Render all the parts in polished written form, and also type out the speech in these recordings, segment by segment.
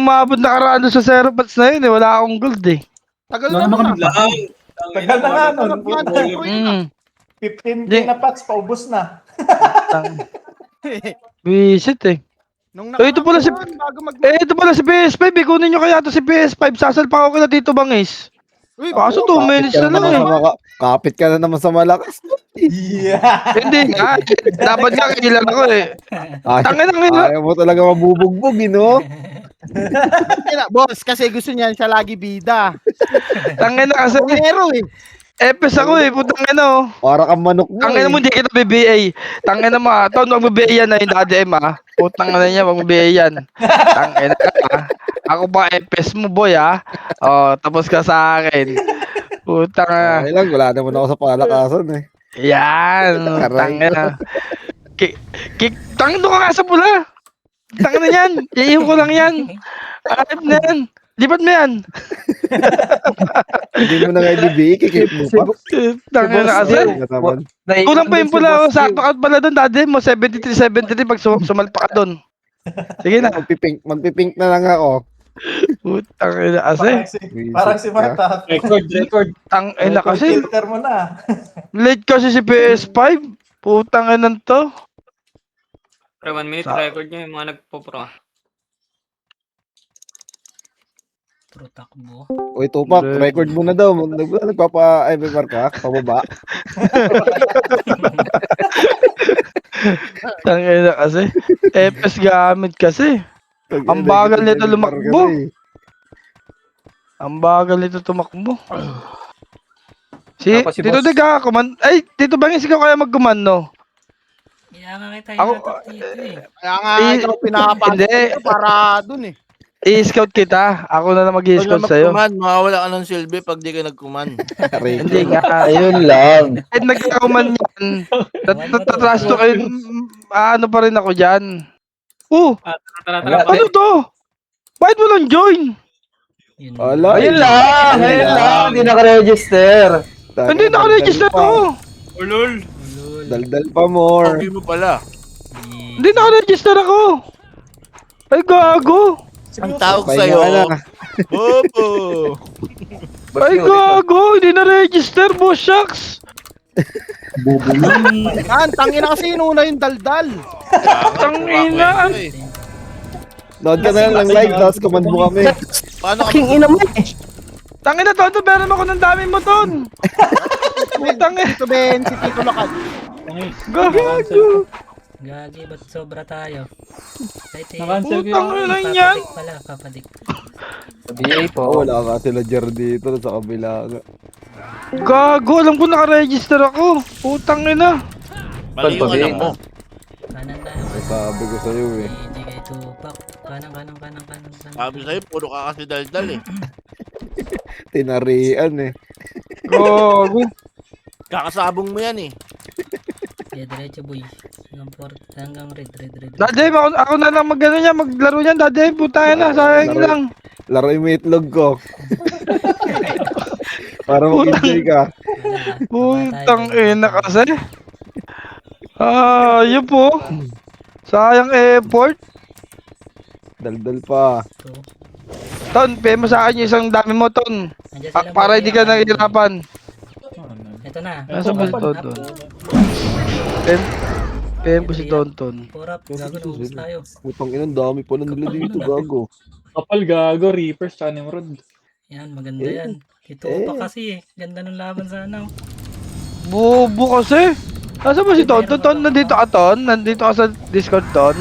umabot na karaan doon sa Zero Bats na yun eh. Wala akong gold eh. Tagal na naman. Tagal na nga nun. Mm. 15k na pats, paubos na. Visit eh. Nung Ito pala si... bago mag ito pala si PS5 eh. Kunin nyo kaya to si PS5. Sasalpa ko kila Tito Bangis. Uy, Kaso 2 minutes na lang eh. Kapit ka na naman sa malakas. Yeah. Hindi nga. Dapat nga kailan ako eh. Tangin ang ina. Ayaw mo talaga mabubugbog, no? boss, kasi gusto niyan siya lagi bida. Tangin na kasi. Pero eh. Epes ako eh. Putang ina oh. Para kang manok mo Tangin na mo hindi kita BBA. Tangin na mo ha. Taon mag-BBA yan na yung daddy ha. Putang na niya mag-BBA yan. Tangin na ha. Ako ba epes mo boy ha. Oh, tapos ka sa akin. Putang na. Okay lang, wala naman ako sa palakasan eh. Yan. Tangin na. Tangin doon ka nga sa pula. Tangin na yan. Iiho ko lang yan. Ayop na yan. Lipat mo yan. Hindi mo na nga ibibigay, kikip mo pa. Tangin na kasi. Kulang pa yung pula. Sakto ka pala doon daddy mo. 73-73 pag sumalpa ka doon. Sige na. Magpipink na lang ako. Putang ina kasi. Parang si Marta. Record. Tang ina kasi. Filter mo na. Late kasi si PS5. Putang ina to. Pre, 1 minute record nyo yung mga nagpo-pro. Pro takbo. Uy, Tupac, record mo na daw. Nagpapa-MMR ka? Pababa? Tang ina kasi. FS gamit kasi. Ang bagal nito lumakbo. Ang bagal nito tumakbo. Tito Dega, ay, Tito Bangis, ikaw kaya mag-commando. Kaya nga kita Ako, dito eh. Kaya nga ikaw pinapapasok Hindi. dito para dun eh. I-scout kita. Ako na mag-i-scout sa'yo. Mawawala ka ng silbi pag di ka nag-command. Hindi nga. Ayun lang. Kahit nagkakaman yan, tatrash to kayo. Ano pa rin ako dyan. Tara. Ano to? Bakit mo lang join? Yun. Ala, Ayun lang. Hindi naka-register. Hindi naka-register to. Ulol. Daldal pa more. Hindi mo pala. Hindi naka-register ako. Ay, gago. Ang tawag Pahinga sa'yo, ka na. Bobo. Ay, gago. Hindi na-register, boss shucks. Yan, tangin na kasi inuna yung daldal. Tangina. Nood ka na lang ng live, tapos command mo kami. Paano ka? King ina mo eh. Tangina, Tonto. Meron ako ng dami mo, Ton. Tangina. Ito Ben, si Tito Lakad. Gago. Gagi, ba't sobra tayo? Na-cancel ko Putang ina yan. Papadik. BA Oh, po. wala ka sila Jer dito sa kabila. Gago. Alam ko naka-register ako. Putang ina. Mali yung alam mo. Kanan tayo. Sabi ko sa'yo eh. Hindi kay Tupac. Kanan. Sabi sa'yo, puro ka kasi daldal eh. Tinarian eh. Gago. Kakasabong mo yan eh. Kaya diretso boy. Hanggang red. Daddy, ako na lang maglaro niyan, Daddy. Putang ina. Sayang Laro. lang. Laro yung itlog ko. Para mag-enjoy ka. Putang ina kasi. Yun po. Sayang effort. Daldal pa. Ton, pay mo sa akin yung isang dami mo, Ton. Para hindi ka nahihirapan. Ito na. Nasa ba si Tonton? PM ko si Tonton. Porap, gago naubos tayo. Putang ina, dami pa na nila dito, gago. Kapal gago, Reapers, tsaka Nimrod. Yan, maganda yan. Ito pa kasi eh. Ganda ng laban sana. Bobo kasi. Nasa ba si Tonton? Ton, nandito ka, Ton? Nandito ka sa Discord, Ton?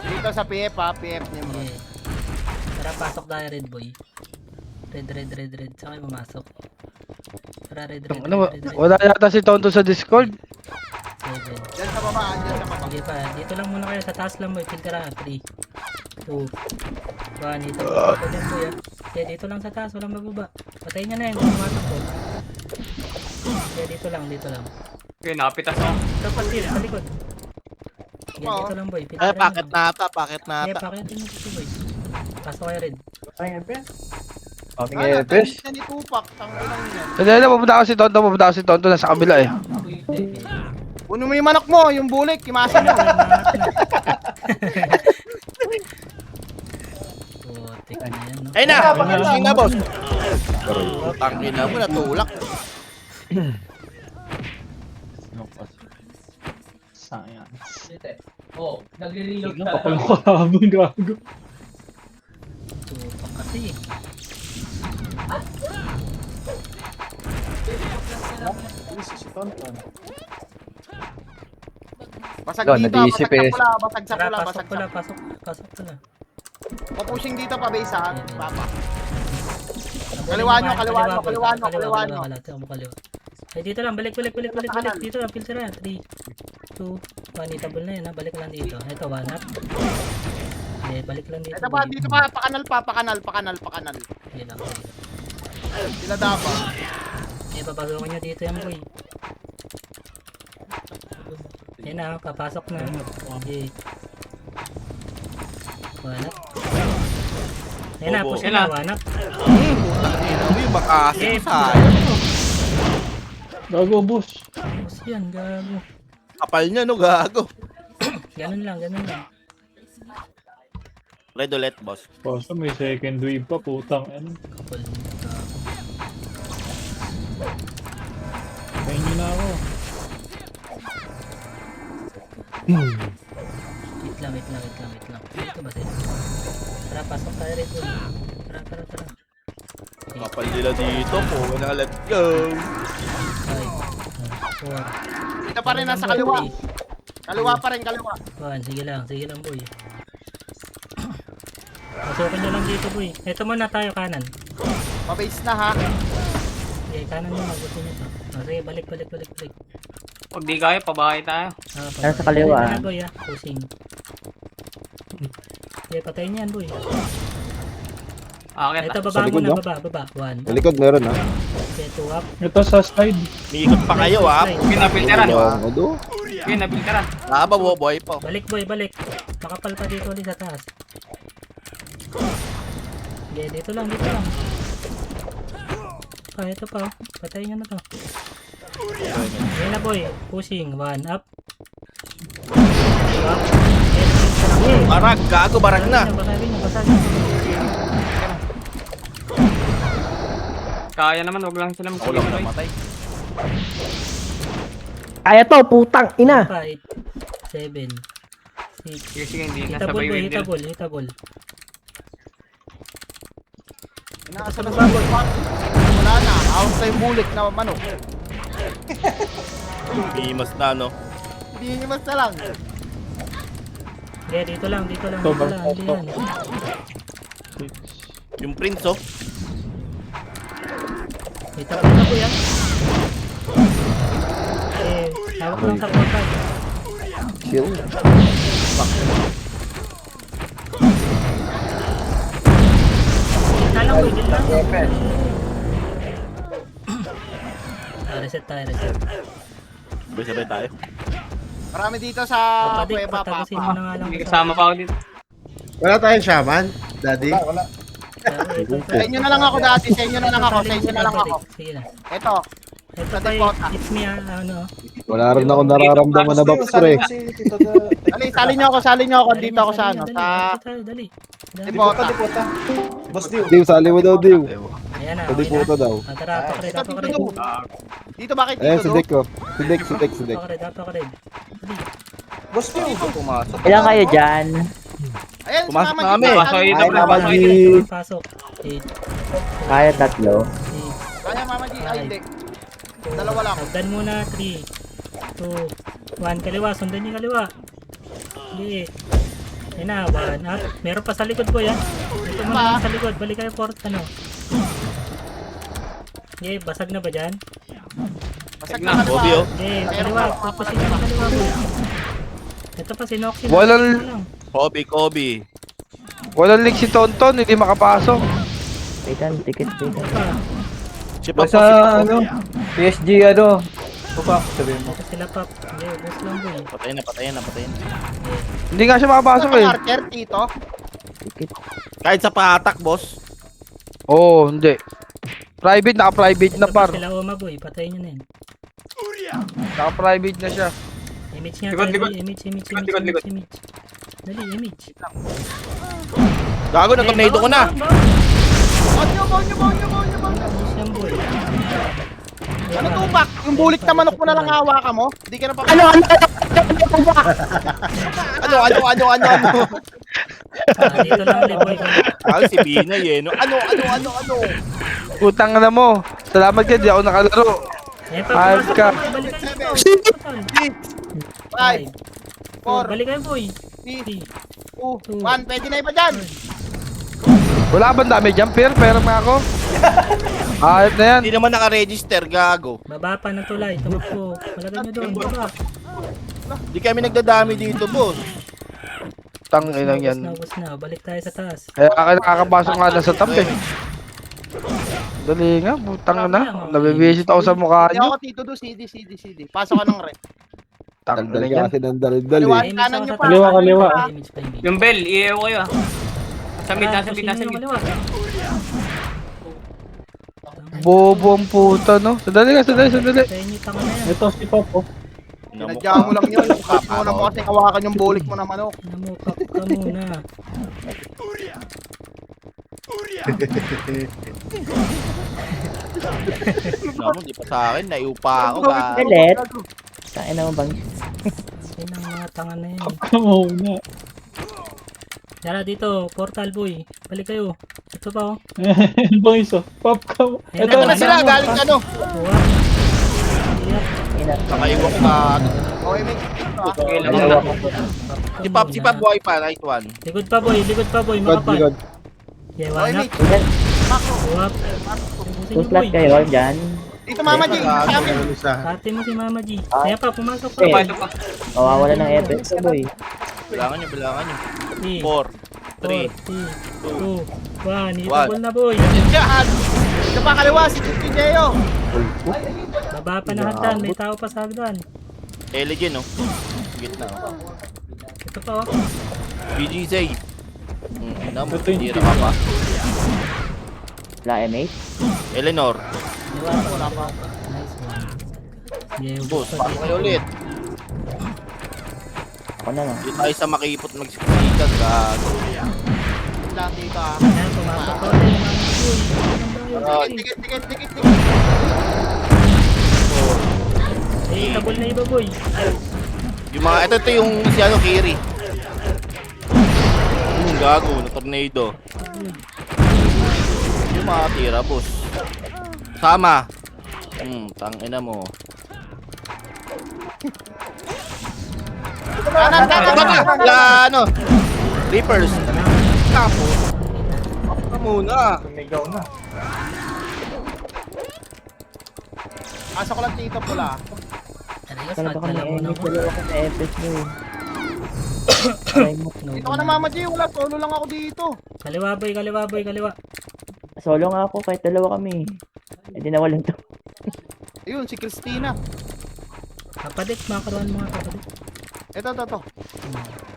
Dito sa PF ha, PF niya mo. Okay. Tara, pasok tayo red boy. Red. Saka pumasok. Tara, red. Ano, wala yata si Tonton sa Discord. 7. Diyan sa baba, diyan sa baba. Sige pa, dito lang muna kayo. Sa taas lang mo, filtera. 3, 2, 1. Dito din po yan. Kaya dito lang sa taas, walang bababa. Patayin nyo na yun, pumasok po. Kaya dito lang. Okay, nakapitas ako. Ito pa sir, sa likod. Kaya dito lang boy, Ay, filtera paket lang. nata. Kaya pakitin mo dito boy. Pasok kayo red. Aking EPS. Yan ni Tupac, tangin lang yan. Hindi, pupunta ako si Tonton. Nasa kabila eh. Puno mo yung manok mo, yung bulik, imasin mo. Putik na yan, no? Ay na! Ay na, boss. Oh, Tangin na mo, natulak. Sayang. Oh, nagre-reload Pakulo ko habang gago. tupak kasi. Si Tonton. Basag Ikaw, dito, nag-iisip basag eh. sa pula, basag sa Tara, pula, pasok basag sa pala, pula. pasok pala. Papushing dito pa, base ha, papa. Kaliwa nyo, kaliwa nyo. Kaliwa. Tama mo kaliwa. Ay, dito lang, balik. Dito lang, filter na. 3, 2, 1, itable na yan ha. Balik lang dito. Ito, 1 up. Okay, balik lang dito. Ito pa, dito pa, pakanal. Okay lang. Sila dapat. Eh, papasukin nyo dito yan, boy. Yan na, papasok na. Okay. 1 up. Yan na, push na, 1 up. Okay, Gago, boss. push yan, gago. Kapal niya, no, gago. Ganun lang. Red ulit, boss. Basta may second wave pa, putang. Ano? Kapal mo, gago. Kain nyo na ako. Wait lang. Dito ba sila? Tara, pasok tayo rin boy. Tara. Kapal nila dito po. Na, let's go. 5, 4, Dito pa rin, nasa kaliwa. Kaliwa pa rin, kaliwa. 1, sige lang boy. Pasukin nyo lang dito boy. Ito muna tayo kanan. Pa-base na ha. Okay, kanan nyo magusto nyo to. Sige, balik. Pag di kaya, pabahay tayo. Sa kaliwa. Dito na boy ha, pushing. Okay, patayin nyo yan boy. Akit. Ito, Sa baba likod, muna, no? baba. 1, Sa likod meron ha. okay, 2 up. Ito sa side. Miikot pa kayo, ha. Pinapilteran. Long odo. Pinapilteran. Naba, boy po. Balik boy. Makapal pa dito ulit sa taas. Okay, dito lang. Ito pa. Patayin nyo na to. Ayan na boy. Pushing. 1 up. 2 up. Barag, gago, barag na. Basagin nyo. Kaya naman, wag lang sila Ako lang magpapilteran. namatay. Kaya to, putang ina. 5, 7, 6. Sige, hindi na Hitable sabay boy. wave nila. Hitable. Nasa na sa wala na. Out sa yung bulik na manok. Mimas na, no. Hindi mas na lang. Okay, dito lang. Hindi yan. Yung prince, oh. Hitable na boy ah. Okay, hawak lang sa portal. Chill. Gitna lang boy, gitna. Reset tayo. Sabay tayo. Marami dito sa Papadik, kuweba, patapusin mo papa. na nga lang. Hindi kasama pa ako dito. Wala tayong shaman, daddy. Sa inyo na lang ako dati, sa inyo na lang ako. Sige na. Ito, Ito Sa pa Dakota. it's me ano. Wala rin ako nararamdaman na box pre. dali, sali nyo ako. Dito ako sa ano, sa Dali. Dipota. Boss Dio. Diw, sali mo daw, Diw. Ayan na. Sa Dipota daw. Tara, Ito, dapat dito do. Dito bakit Ayan, dito sa do? deck ko. Sa deck. Boss Dio. Ilan kayo dyan? Ayan, Pumasok sumama na dito. kami. Pasok Sali- dito, Ay, pre. Mama Pasok G. dito. Pasok. 8, Kaya tatlo. 6. Kaya mama G, ay hindi. Dalawa lang. Hagdan muna 3, 2, 1. Kaliwa, sundan yung kaliwa. Hindi. Ayan na, 1 up. Meron pa sa likod po yan. Ito mo naman sa likod. Balik kayo port ano. Okay, basag na ba dyan? Basag na, na Bobby, oh. Okay, kaliwa. Tapos yung kaliwa po. Ito pa, sinoxin. Walang- Kobe. Walang link si Tonton, hindi makapasok. Waitan, ticket, Ito waitan. pa. Chip up, Basta ano, PSG ano. Tupak, sabihin mo. Ito sila pap. Hindi, boost lang boy. Patayin na. Hindi nga siya makapasok Ano eh. marker dito? Ticket. Kahit sa patak, boss. Oo, hindi. Private, naka-private na Ito pa par. sila Oma boy. Patayin nyo na yun. Naka-private na siya. Image nga Likod, tayo. likod. Image. Likod. Dali, image. Gago, na-tornado ko na. Tapos yan, boy. Ano tupak? Yung bulik na manok mo na lang hawakan mo? Hindi ka na pa... Ano? Dito lang ulit, boy. Si Binay eh. No? Ano? Putang na mo. Salamat ka, di ako nakalaro. Eh, Ayos ka. Balik kayo dito. Total. 5, 4, Balik kayo, boy. 3, 2, 1. Pwede na iba dyan. Wala bang dami dyan, Pero mga ako. Ayos na yan. Hindi naman naka-register, gago. Baba pa ng tulay. Tumakbo. Malagay nyo doon. Baba. Hindi kami nagdadami dito, boss. Tang inang yan. Ubus na. Balik tayo sa taas. Kaya nakakapasok nga na sa top eh. Dali nga, putang na. Nabibisit ako sa mukha Hindi nyo. ako tito do. CD. Pasok ka ng red. Tang Daldal na yan. kasi ng daldal eh. Kaliwa, kanan nyo pa. Kaliwa. Image pa, image. Yung bell, i-ewo kayo ah. Sa mid, nasa mid, Pusin nasa nyo yung mid. kaliwa. Bobo ang puta, no? Sandali. Sa inyo, tanga na yan. Ito si Popo. Sinadya mo lang yun. Gusto mo na mo kasi hawakan yung bulik mo na manok. Namukap ka muna. Naman, di pa sa akin. Naiupa ako, gago. Pelet. Saan naman bang? Yan ang mga tanga na yan. Come na. Tara dito, portal boy. Balik kayo. Ito pa oh. Ano bang isa? Pop ka mo. Ayun Ito na sila, galing ano. Buwa. Iyak. Nakaiwan ko gago. Okay, may Okay lang lang. Si Pop, buhay pa. Nice one. Likod pa boy, God, makapal. God. Okay, Yewanak. may Buwap. Ubusin Two niyo slot boy. kayo dyan. Dito Mama G, sa amin. Ate mo si Mama G. Kaya pa, pumasok pa. Eh. Ito pa. Mawawala ng efforts ka boy. Bilangan nyo. 3, 4, 3, 2, 1. Itabol na boy. Diyan. Ito pa kaliwa, si Tito Jeo. Baba pa na hagdan. May tao pa sa hagdan. Elegant, no? Gitna, oh. Ito pa oh. BGZ. Naman, Ito yung tira ka pa. Wala MH. Eleanor. Wala pa. Nice one. Yeah, Boss, paano kayo ulit? Ako na lang. Hindi tayo sa makipot magsiksikan, gago. Lang dito ah. Ayan, pumasok ko. Aray. Dikit. Eh, tabol na iba boy. Yung mga, ito yung si ano, Kiri. Gago, na tornado. Yung mga tira, boss. Sama. Tangina mo. Kanan. Ano? Reapers. Tapo. Ka muna. Pasok ko lang dito pula. Arias, Kala ba kami nagdala mo na MH? ko. Dalawa ka na efforts mo eh. Aray mo. Dito ka na Mama G, wala. Solo lang ako dito. Kaliwa boy, kaliwa. Solo nga ako kahit dalawa kami. Eh di nawalan to. Ayun, si Christina. Kapadik, makaroon mga kapadik. Ito.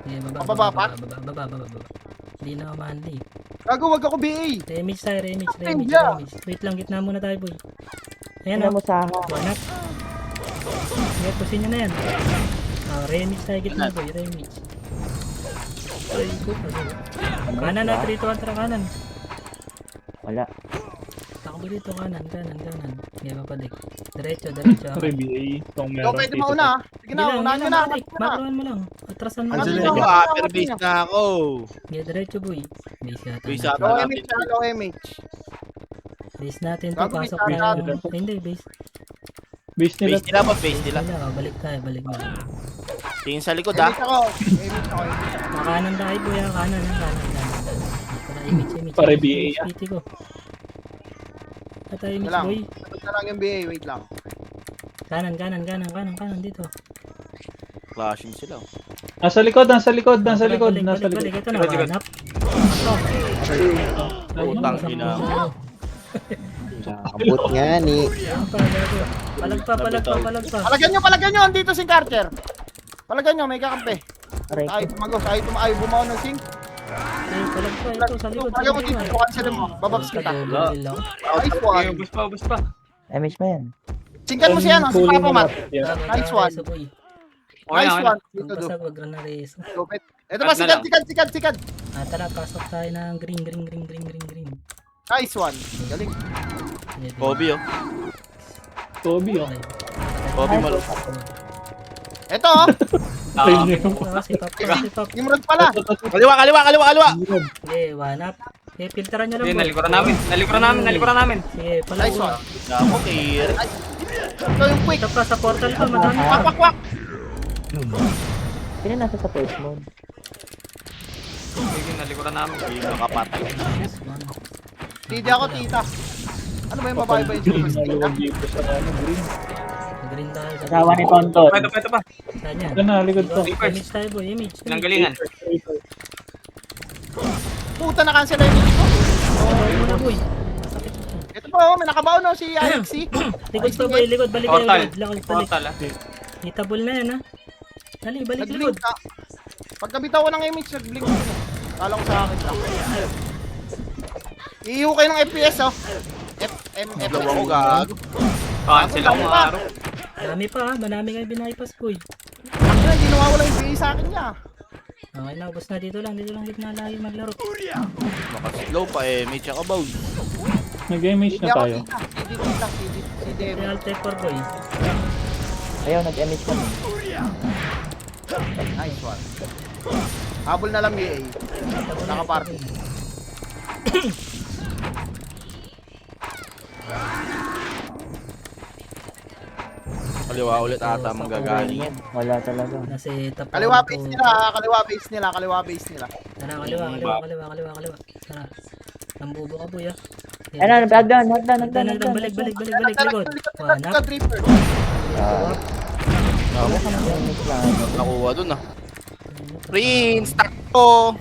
Yeah, Pababa pa? baba. Hindi na umandi. Gago, wag ako BA. Remix tayo, remix. yeah. Wait lang, gitna muna tayo boy. Ayan Ano o, mo sa wanak. Yeah, pusin nyo na yan. Remix tayo gitna boy, remix. Ay, ko pa. Kanan na, 3 to 1, tara kanan. Wala. Takbo dito, kanan. Yeah, papadik. Diretso. Review. Itong Ikaw meron pwede dito. mauna. Sige na, unahan nyo na. Makaroon mo lang. Atrasan mo Ano lang. yun? Upper-base na ako. Yeah, diretso boy. Base yata. Base natin. yata. Low MH. Base natin to, Gago, pasok base na. natin. Hindi, base. Base nila. Base nila, base nila. Balik na. Tingin sa likod, MH ah. ako. Kanan tayo boy, kanan. Ito na, image. Pare BA, ah. PT ko. Ito image Wala. boy. Sagot na lang yung BA, wait lang. Kanan dito. Clashing sila. oh. Nasa likod. Balik. Ito na, hanap. Utang ina. Abot nga ni. Palag pa. Palagyan nyo, andito si Carter. Palagyan nyo, may kakampi. Aray ko. Ay, bumaw ng sink. Ay, palag pa. Ito, sa likod. Palagyan mo dito, cancel mo. Bababs kita. Nice one. Ubus pa. MH mo yan. Sinkan mo siya, no? Si Papa Mat. Yeah. Nice one. Boy. Nice Okay. one. Dito do. Pagpasag, wag na rin. Lupit. Ito ba, Cut na sikad. Tara, pasok tayo ng green. Nice one. Galing. Sige, Kobe, oh. Kobe, oh. okay. Kobe malo. Ito, oh. Tayo niyo yung Si Pop. Nimrod pala. Kaliwa. Sige, one up. Sige, filteran nyo lang Hindi, boy. nalikuran namin. Sige, pala. Nice one. Ako, Kir. Ito yung quick. Ito pa sa portal pa, madami pa. Kwak. Sino nasa sa first mode? Sige, nalikuran namin. Hindi makapatay. Titi ako, tita. Ano ba yung babae ba yung super stick? nalawag dito sa ano, green. Green tayo. Asawa ni Tonton. Ito pa. Saan yan? Ito na, likod to. Image tayo boy, image. Pinanggalingan. Puta na cancel na yung video ko. Boy muna boy. Ito pa, oh, may nakabaon na si Alexi. Likod pa boy, likod. Balik kayo. Portal. Balik. Portal, ah. Hitable na yan ha. Dali, balik likod. Nag-blink ka. Pagkabitaw ko ng image, nag-blink ko. Kala ko sa akin lang. Iiho kayo ng FPS, oh. FMF. Dalawa ko, gago. Cancel ako mga araw. Dami pa ha, manami kayo binakipas boy. Ano, hindi nawawala yung PA sa akin niya. Okay na, ubos na dito lang gitna lagi maglaro. Makaslow pa eh. May tsaka bow. Nag-image Hindi na ako tayo. tita. CDT lang, CDM. Si Altefor boy. Ayaw, nag-image kami. Nice one. Habol na lang EA. Nakaparty. Kaliwa ulit ata manggagaling. Wala talaga. Nasa top. Kaliwa base nila. Tara, kaliwa. Tara. Nambubo ka boy ha. Ano, hagdan. Balik, likod. One up. Dripper. Image lang. Nakuha dun ah. Prince, takto!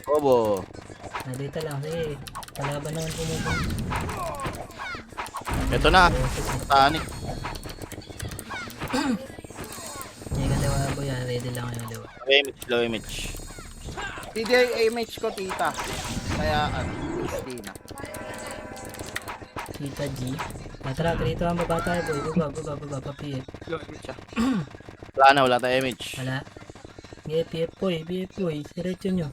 Kobo. Dito lang, sige. Kalaban naman pumupunta. Ito na. Tani. Sige, kaliwa boy ha. Ready lang kayo, kaliwa. Low image. TDA image ko, tita. Kaya, Christina. Tita G. Tara, dito ang baba tayo boy. Baba, papiye. Low image, ah. Wala tayong image. Wala. Sige, PF boy. Diretso nyo.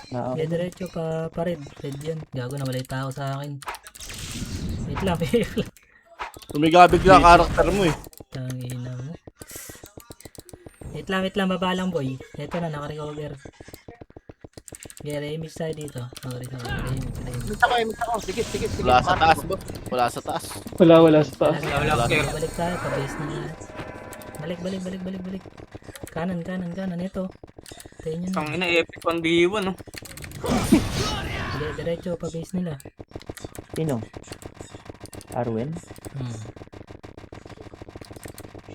Sige, diretso pa red. Red yan. Gago na, wala yung tao sa akin. Wait lang, PF lang. Tumigabigla karakter mo eh. Tangina mo. Wait lang, baba lang boy. Ito na, naka-recover. Sige, re-image tayo dito. Re-image. Image ako. Dikit. Wala sa taas ba? Wala sa taas. Wala sa taas. Wala, clear. Balik tayo, pa-base na lahat. Balik. Kanan. Ito. Tayo nyo na. Tangina, epic 1v1, no? Sige, diretso, pa-base nila. Sino? Arwen?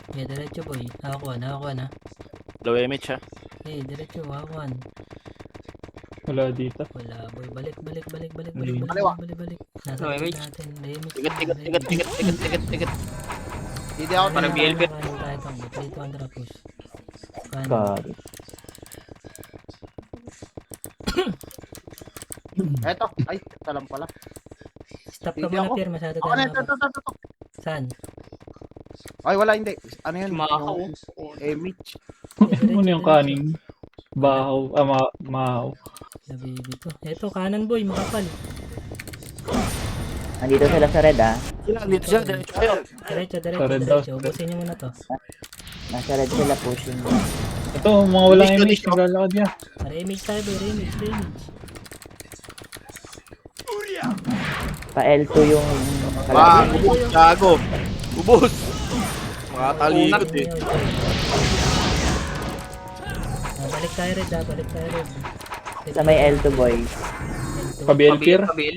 Sige, diretso boy. Nakakuha na. Low image ha. Diretso, nakakuha. Wala dito. Wala boy, balik. Kaliwa. Nasa No, likod image. natin. Image. Tigat. Hindi ako Para BLB. Dito ang drop push. Kanan. God. Eto. Ay, talam pala. Stop ka Hindi muna ako. Pierre, masyado Ako tayo na, nakapa. ito. Saan? Ay, wala, hindi. Ano yun? Makaw. Yung image. Ano yung kanin? Bahaw. Mahaw. Sa baby to. Ito, kanan boy, makapal. Nandito sila sa red Dito siya. Diretso kayo. Diretso. Ubusin nyo muna to. Nasa red sila pushing. Ito, mga walang Dito, image. dito. Naglalakad niya. Re-image tayo boy, re-image. Pa L2 yung Ah, kalaban. ubos. Gago. Ubos. Mga talikod eh. Balik tayo red. Sa may L2 boy. Pabiel Pier. Pabil.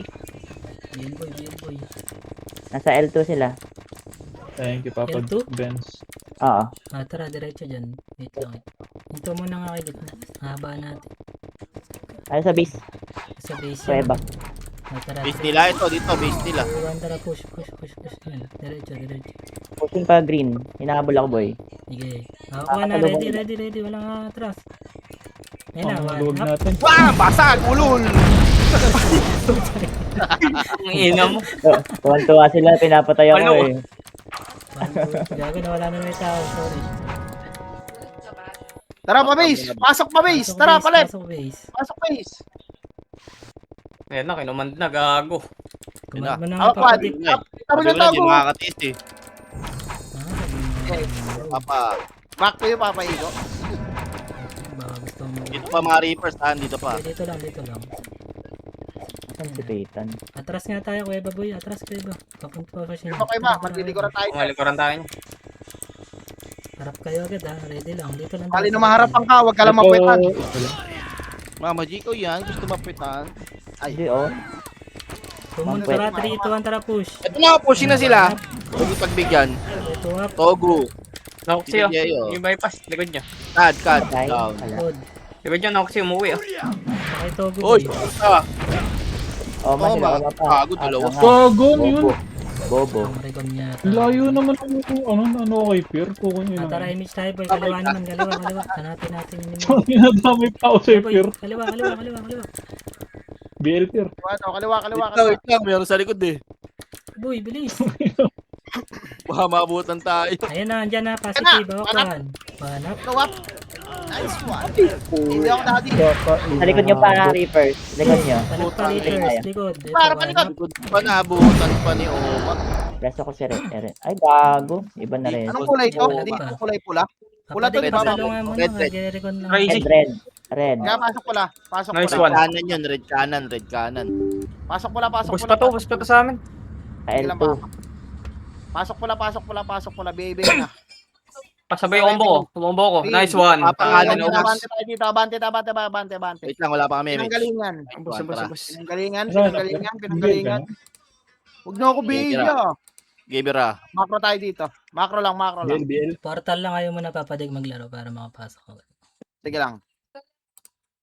BL boy. Nasa L2 sila. Thank you, Papa L2? Oo. Benz. Tara, diretso dyan. Wait lang. Ito muna nga kayo gitna. Haba natin. Ano sa base? Sa base yan. Pweba. Tara, Base nila ito. Dito, base nila. Tara, push. Yan. Diretso. Pushing pa green. Hinahabol ako boy. Sige. Ako na, ready. Walang atras. Yan na, Pangulog one up. natin. Wah! Basag! Ulul! Ang ina mo. Tuwan-tuwa sila. Pinapatay ako Ano? eh. Gago na, wala na may tao. Sorry. Tara pa base. Pasok pa base. Tara pa left. Pasok base. Pasok base. Ayan na, kinumand na, gago. Kumain mo na Ako nga pa. papadik. Tabi Sabi na ko na, di tago. makakatiis eh. Papa, Back to you, Papa Igo. Baka gusto mo. dito pa mga reapers, dito pa. Dito lang, dito lang. Saan si Peyton? Atras nga tayo, Kuya Baboy. Atras, Kuya Ba. Papunta pa siya. Dito kayo, Ma. Maglilikuran tayo. Kumalikuran tayo. Harap kayo agad ha. Ready lang. Dito lang. Kali na maharapan ka, huwag ka lang mapitan. Mama G ko yan, gusto mapitan. Hindi, oh. Pumunta tara, 3, 2, 1, tara push. Ito na, pushing na sila. Huwag yung pagbigyan. Ito up. Togo. Noxy oh. Diyo. Yung bypass, likod niya. Kad, Patay. down. Wala. Good. Likod niya, Noxy, umuwi oh. Sakay Togo. Uy, boy. Oh, mas Oo, sila pa. bago, dalawa. Gago, ano yun? Bobo. Ang recon niya. Layo naman ano kay Pier. Kukunin Tara, lang. image tayo boy. Kaliwa naman, kaliwa. Hanapin natin yung So, dinadamay pa ako sa Boy, Pier. kaliwa. BL Pier. Kaliwa. Wait lang, meron sa likod eh. Boy, bilis. Baka maabutan tayo. Ayan na, andyan na. Positive. Hawakan. Panap. Go up. Nice one. Hindi ako dati. Sa likod nyo pa, Reapers. Likod nyo. Panap pa, Reapers. Likod. Ito, Para pa likod. panap. Likod pa naabutan pa ni Oma. Press ako si Red. Ay, bago. Iba na rin. Anong kulay to? Wala Hindi pa. ko kulay pula. Pula to, Kapatid, di ba? pasalungan mo Red, na. red. Nag-recon lang. Crazy. Red. Kaya pasok pula. Pasok Nice pula. one. Kanan yun, red kanan. Pasok pula. Bus pa to sa amin. L2. Pasok pula. Baby na. Pasabay yung combo ko. Kumombo ko. Nice one. Papangalan Kanan, mo. Abante tayo dito. Abante. Wait lang, wala pa kami, Mitch. Pinanggalingan. Bus. Pinanggalingan. Huwag na ako biya. Gabira. Macro tayo dito. Macro lang. BL. Portal lang ayaw mo na papadig maglaro para makapasok ako. Sige lang.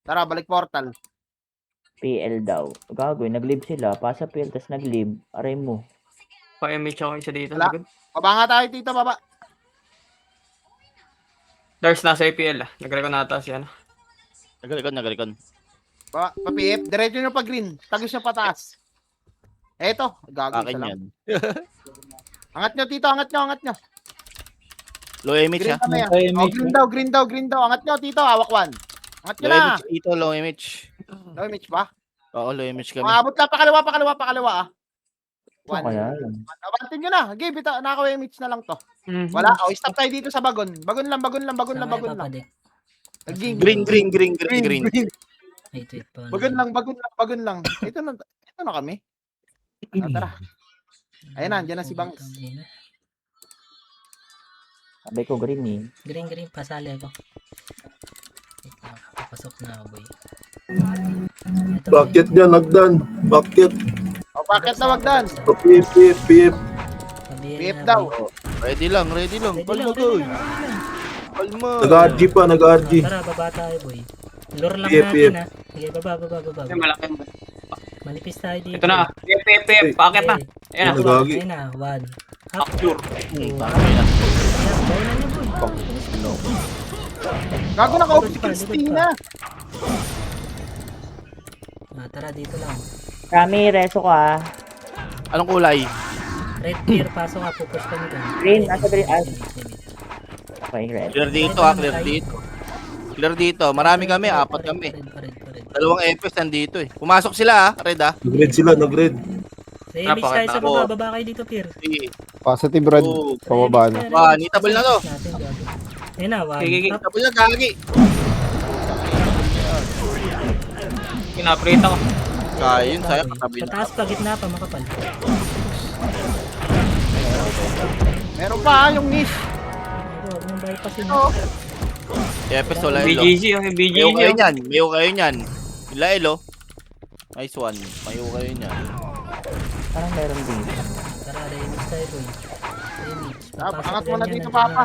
Tara, balik portal. PL daw. Gago, nag-leave sila. Pasa PL, tas nag-leave. Aray mo. Pa-MH ako isa dito. Wala. Likod. Baba nga tayo dito, baba. There's nasa APL ah. Nag-recon nata siya. Nagalikon. Baba, pa-PF. Diretso nyo pa green. Tagos nyo pataas. Eto. Gago Akin isa lang. yan. Angat nyo, Tito. Angat nyo. Low image Green ha. kami. May Oh, image, green daw. Angat nyo, Tito. Hawak one. Angat nyo Low na. image ito, low image. No image ba? Oo, low image kami. Maabot lang. Pakaliwa ah. Ano One. kaya yun? Abantin nyo na. Give it. Naka-image na lang to. Mhm. Wala. Oh, stop tayo dito sa bagon. Bagon lang. Saan kayo papadig? Naging Green. Wait, pa. Bagon lang. Ito na kami. Tara. Ayun na, andyan na si Bangs. Sabi ko green eh. Green, pasali ako. Wait lang, papasok na ako boy. Ito, Bakit yan, Nagdan? Bakit? O, bakit na wag dan? PF. Sabihin PF na, daw. boy. Ready lang. Ready lang. Palma ko. Palma. Nag-RG pa, nag-RG. Tara, baba tayo boy. Lure lang PF. natin ha. Sige, baba. Ay, malaki. Manipis tayo dito. Ito na. PF. Pakit na. Ayan na. Nagagi. Ayun na, 1. Up. Capture. Two. Tangay na. Ayan, bawal na boy. Gago na ka-off si Christina. Tara, dito lang. Kami, reso ka. Anong kulay? Red tier, pasok ka. Pupush kami doon. Green, nasa green. Ay, okay, red. Clear dito ha, clear dito. Clear dito. Marami kami, apat kami. Red. Dalawang FS nandito eh. Pumasok sila ha, Red ha. Nag-red sila, nag-red. Sa image tayo sa Napakatako. baba kayo dito, Pier. Sige. Positive red. Oh, Pababa na. nitable na to. Ayun na, 1. Sige. Up. Nitable na, gagi. Pinaprita ko. Kaya yun, sa'yo katabi Sa na. taas pa, gitna pa, makapal. Meron pa yung niche. Huwag mong bypass yun. Oo. FS wala ilo. BGG oh. BGG Mayo kayo oh. niyan, mayo kayo niyan. Ila ilo. Nice one. Mayo kayo niyan. Parang meron dito. Tara, remix tayo, boy. Remix. Angat mo na dito, Papa.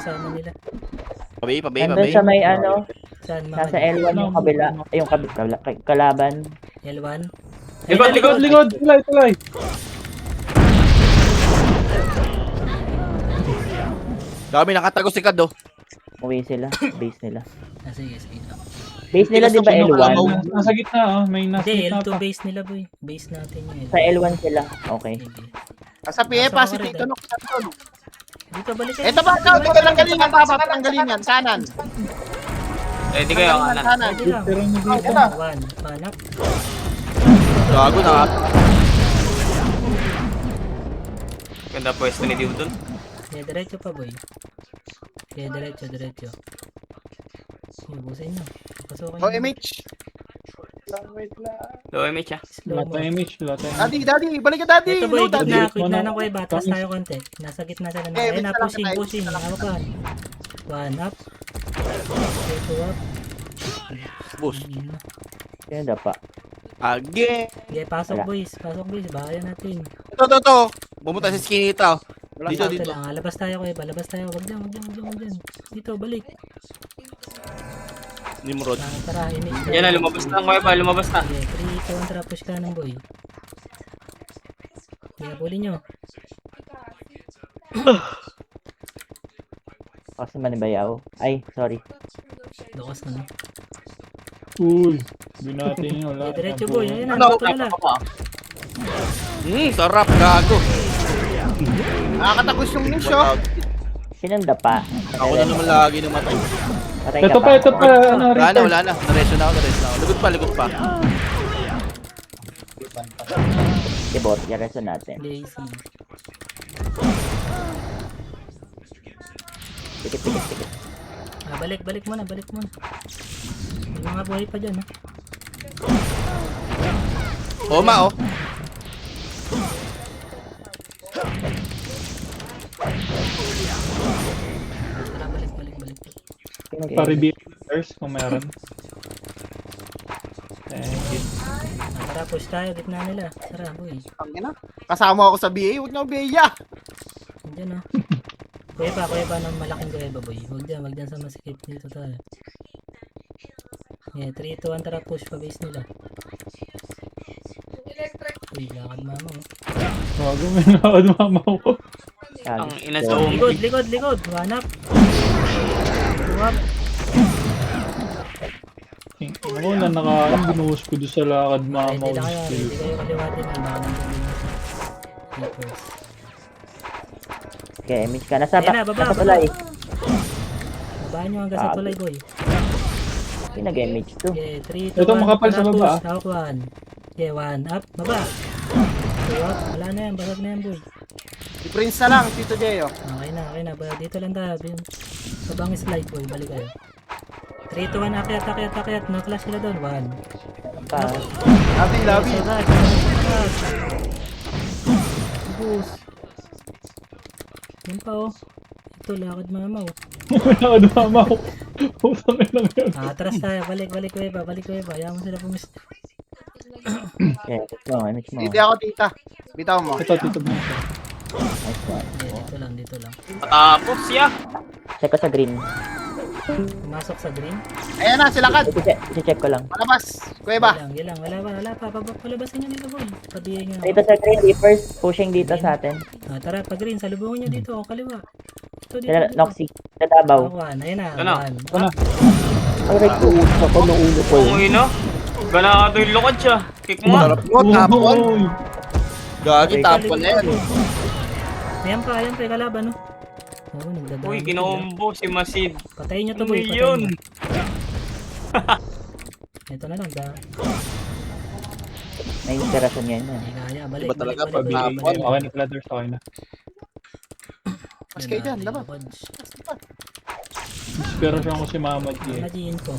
Pabay. Nandun sa may ano, Saan, nasa mga L1 yung kabila. Ay, yung kalaban. L1? Likod. Tulay. Dami nakatago si Kado. Uwi sila. Base nila. Sige. Base nila di ba L1? Nasa gitna, may nasa Hindi, gitna L2 pa. base nila, boy. Base natin yun. Sa L1 sila. Okay. Sige. Sa PF pa si Tito Nox. Dito, balik kayo. Ito ba? Ito lang galingan, Papa. Ang galingan. Kanan. Ready kayo, kanan. Kanan. Ready lang. Pero hindi Okay ko. na. One. One up. Gago na. Ganda pwesto ni Dio dun. Kaya diretso pa, boy. Kaya diretso. Ibusin nyo. Pasukin Oh, nyo. MH. Low image ah. Slow mo. Lata image, lata image. Daddy, balik ka daddy. Ito, boy. No, daddy. Gitna ng kuweba. Atras tayo konti. Nasa gitna sila. Eh, Ayun na, isa lang pushing. tayo. Hawakan. One up. Two up. Boost. Yan dapa. Again. Okay, pasok Wala. boys. Bahaya natin. Ito. Pumunta sa skinny ito. Dito, Ito dito. lang. Labas tayo kuweba. Labas tayo. Wag dyan. Dito, balik. Nimrod. Tara, image. Yan na, lumabas na kuya pa, lumabas na. Okay, 3, 2, 1, tara, push ka ng boy. Okay, bully nyo. Kasi manibayaw. Ay, sorry. Lakas na. Uy, binati nyo. Okay, diretso boy. Ayun na, Ano? bato na lang. Sarap, gago. Nakakatagos yung niche, oh. Sinong dapa? Ako na naman lagi namatay. Patay Ito ka pa. Ano, Wala Reaper. na. Nareso na ako. Likod pa. Dibot, yareso natin. Lazy. Tikit. Balik muna. May mga buhay pa dyan, ha. Oma, oh. Tara, balik. Pa-reveal first kung meron. Thank you. Tara, push tayo. Gitna nila. Tara, boy. Ang ina. Kasama ako sa BA, huwag na BA. Andyan, ha. Kuweba ng malaking kuweba, boy. Huwag dyan sa masikip. Dito tayo. Yeah, 3, 2, 1, tara, push pa base nila. Uy, lakad mama, oh. Bago may nakakad mama ko. Ang ina zombie. Likod. One up. Two up. Ako na binuhos ko doon sa lakad mama Ready ko. na kayo. Ready kayo kaliwatin. Ang baka nang Keepers. Okay, image ka. Nasa Ayan na, baba. tulay. Babaan nyo hanggang sa tulay, boy. Pinag-image to. Okay, 3, 2, 1. Ito, makapal sa baba, ah. Hawk 1. Okay, 1 up. Baba. 2 up. Wala na yan. Basag na yan, boy. I-prince na lang, Tito Jay, oh. Okay na. Dito lang tayo. Babang slide, boy. Balik kayo. 3, 2, 1. Akyat. No clash sila doon. 1. Pa. Labi. Boost. Yan pa, oh. Ito, lakad mga mau. Nakakad mama ko. Putang ina yun. Atras tayo. Balik, kuweba. Ayaw mo sila pumis. Okay, image mo. Hindi ako, tita. Bitaw mo. Ito, tito mo. Nice one. Dito lang. Patapos siya. Check ko sa green. Pumasok sa green. Ayan na, sila kad. I-check ko lang. Palabas. Kuweba. Gilang. Wala pa. Palabasin nyo nila, boy. Pabihin nyo. Dito sa green, Reapers. Pushing dito sa atin. Tara, pag green. Salubungin nyo dito. Kaliwa. Ito dito. Sila, Noxy. Sa Davao. One. Ayun na. Ano? One. Aray ko, ako nung ulo ko Kung yun. ino. Ganado yung lukad siya. Kick mo. Sarap mo, tapon. Uy. Gagi, tapon na yan. Ayan pa. Kalaban, no? Oo, nagdadaan. Uy, kinombo si Masid. Patayin nyo to, Ano boy. yun? Ito na lang. May inspirasyon yan. Hindi kaya. Balik. Iba talaga pag balik. tapon. Okay na, Platters. Okay na. Mas kayo dyan, laban. Inspirasyon ko si Mama G. Imagine ko.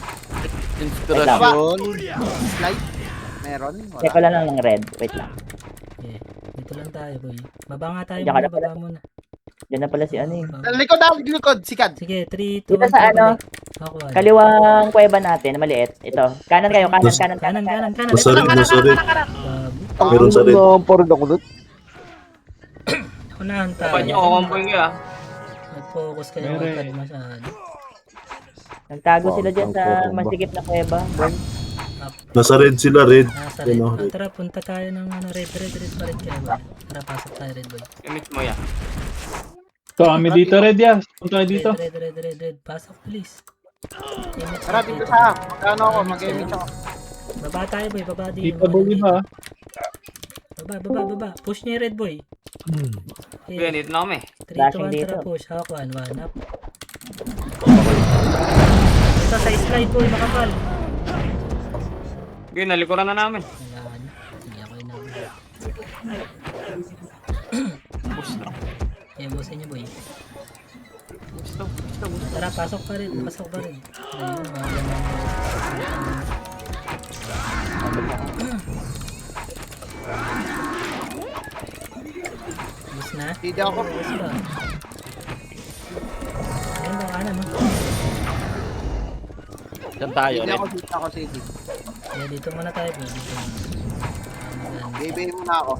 Inspirasyon. Slide. Meron. Check ko Wala. lang ng red. Wait lang. Okay. Dito lang tayo, boy. Baba nga tayo Diyan ka muna. na pala. Baba muna. Diyan na pala si ano eh. Likod. Sikad. Sige, 3, 2, Dito 1. sa ano? Ako, Kaliwang kuweba natin, maliit. Ito. Kanan kayo, kanan. Kanan. Nasa red. Gabi. Meron sa red. Parang ako doon. Unahan tayo. Dapat niyo kukumpoy ka. Nag-focus kayo Mere. agad masyado. Nagtago sila dyan sa masikip na kuweba. Boy. Nasa red sila, red. Nasa red. Ano? Tara, punta tayo ng red pa rin kayo, boy. Tara, pasok tayo, red boy. Image mo yan. Ito, kami dito, Red, ya. Punta kayo dito. Red. Pasok, please. Image Tara, natin dito ito. sa magkano ako, mag-image ako. Baba tayo, boy. Baba din. Dito, boy, ba? Baba. Push niya yung red boy. Kaya dito na kami. 3, 2, 1, Flashing tara dito. push. Hawk 1 up. Dito sa slide boy, makapal. Okay, nalikuran na namin. Wala na. Sige, ako yung nabula. Gusto. Kaya busin niyo boy. Gusto. Tara, pasok pa rin. Pasok pa rin. Ayun, magandang. Bus na? Hindi ako. Bus ba? Ayun ba, kanan mo? Diyan tayo, Hindi red. ako city. Kaya dito muna tayo po. Dito muna. Baby muna ako.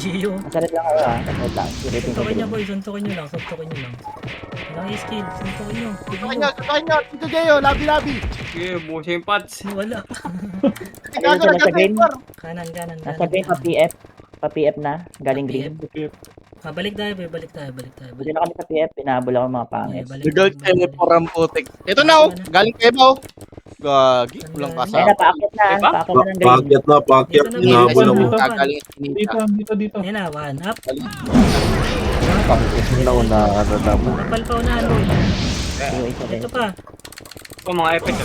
Gio. Masalit lang kayo Masalit lang. Silitin ko Suntukin niyo green. boy. Suntukin niyo lang. Suntukin niyo lang. Walang skill. Suntukin niyo. Tutukan nyo. Dito Jeyo, labi. Okay, busin yung pots. Wala. Ikaw sila sa green? Kanan. Nasa green pa PF. Pa PF na. Galing green. Balik tayo boy. Balik tayo. Buti na kami sa PF. Pinahabol ako mga pangit. Legal teleport ang putik. Ito na, oh. Galing kayo ba, oh. Gagi, walang Ayun kasama. na, paakyat na. Diba? Paakyat na ng green. Paakyat na, paakyat. Dito na, Hinabol dito mo. na. Gagaling Dito, Ninja. dito. Yan na. One up. Pangkit mo na una ano dapat. Kapal pa unahan boy. Yung isa rin. Ito pa. Ito mga epic.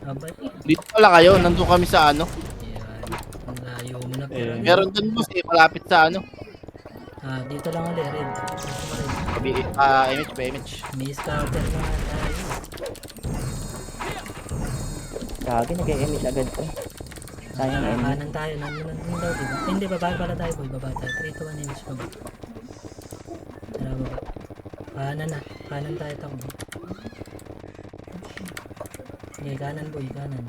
Abay. Dito pala kayo, nandun kami sa ano. Yan. Ang layo mo na pero. Meron dun boss eh, malapit sa ano. Dito lang ulit. Red. Dito pa rin. Image ba, image. May scouter na tayo. Gagi, nag-image agad to. Sayang image. Kanan tayo. Nandun daw, diba? Hindi, baba pala tayo boy. Baba tayo. 3 to 1 image baba. Tara, baba. Kanan na. Kanan tayo takbo. Okay, kanan boy. Kanan.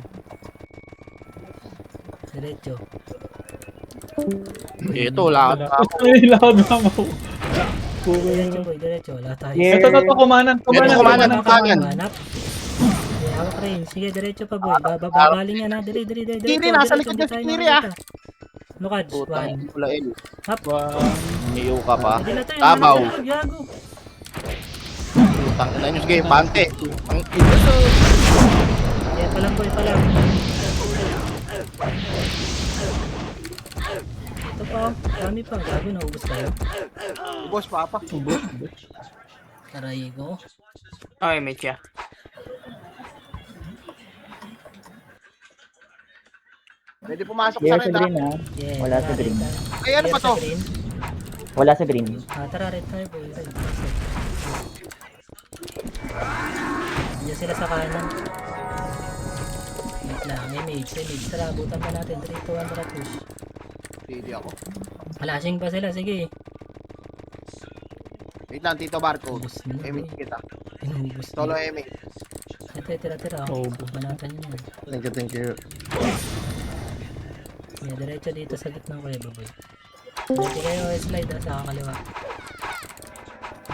Diretso. Ito, wala ka. Ay, lakad na ako. Diretso boy. Diretso. Wala tayo. Yeah. Ito, kumanan. Meron kumanan ng kanan. Hanap. Okay, hawak rin. Sige, diretso pa boy. Babaling yan ha. Diri. Kiri, nasa likod niya si Kiri, ah. Lukad. Putang One. pula el. Hop. Umiyo ka pa. Hindi na tayo. Tabaw. Gago. Putang ina nyo, sige, pante. Ang ina. Kaya palang boy palang. Ito pa. Dami pa. Gago, naubos tayo. Boss, papa. Taray ko. Okay, may siya. Pwede pumasok sa Clear sa red, green ah. ha. Yeah, Wala tara, sa green. red tayo. Ay, ano Clear ba sa to? green. Wala sa green. Tara, red tayo boy. Red. Diyan sila sa kanan. Wait lang. Image. Tara, abutan pa natin. 3 to 1 para push. Hindi ako. Flashing pa sila. Sige. Wait lang, Tito Barco. Ubus mo na. Image kita. Inubos Solo na. image. Ito, tira. Oh. Banatan nyo yan. Thank you. Yeah, diretso dito sa gitna ko baboy. Hindi kayo slide ha, sa kakaliwa.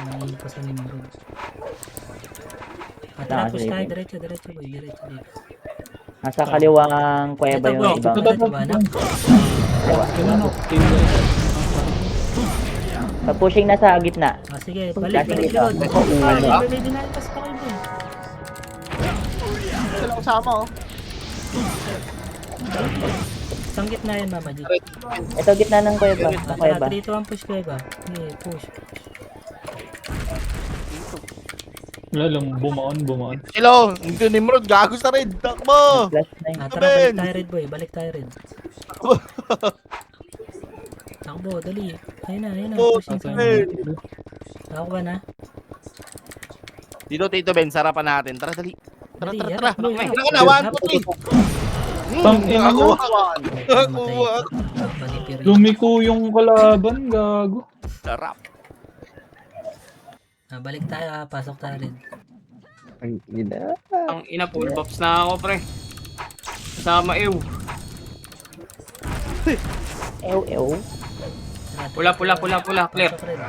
Nangihin ko sa Nimrod. Tara, push tayo, diretso boy, diretso dito. Nasa kaliwang kuweba Ito yung boy, ibang. ito ba na? Pag-pushing na sa gitna. Sige, balik likod. May dinalpas pa kayo boy. Sila usama, oh. Isang gitna yan mama G. Ito gitna ng kuweba. Ng kuweba. Tara, dito ang push ko ba? Sige, push. Wala lang, bumaon. Hello, hindi Nimrod, gago sa red. Takbo! Plus 9. Tara, balik tayo red boy, balik tayo red. Takbo, dali. Ayun na, pushing sa amin. Takbo na. Dito, Tito Ben, sarapan natin. Tara, dali. Tara. Dali, Tara boy, ka na, 1, 2, 3. Tangina mo. Namatay. Manipir yun. Lumiko yung kalaban, gago. Sarap. Balik tayo, pasok tayo rin. Ang ina. Ang ina, full buffs na ako, pre. Kasama ew. Ew. Pula. Clear. Pasok rin.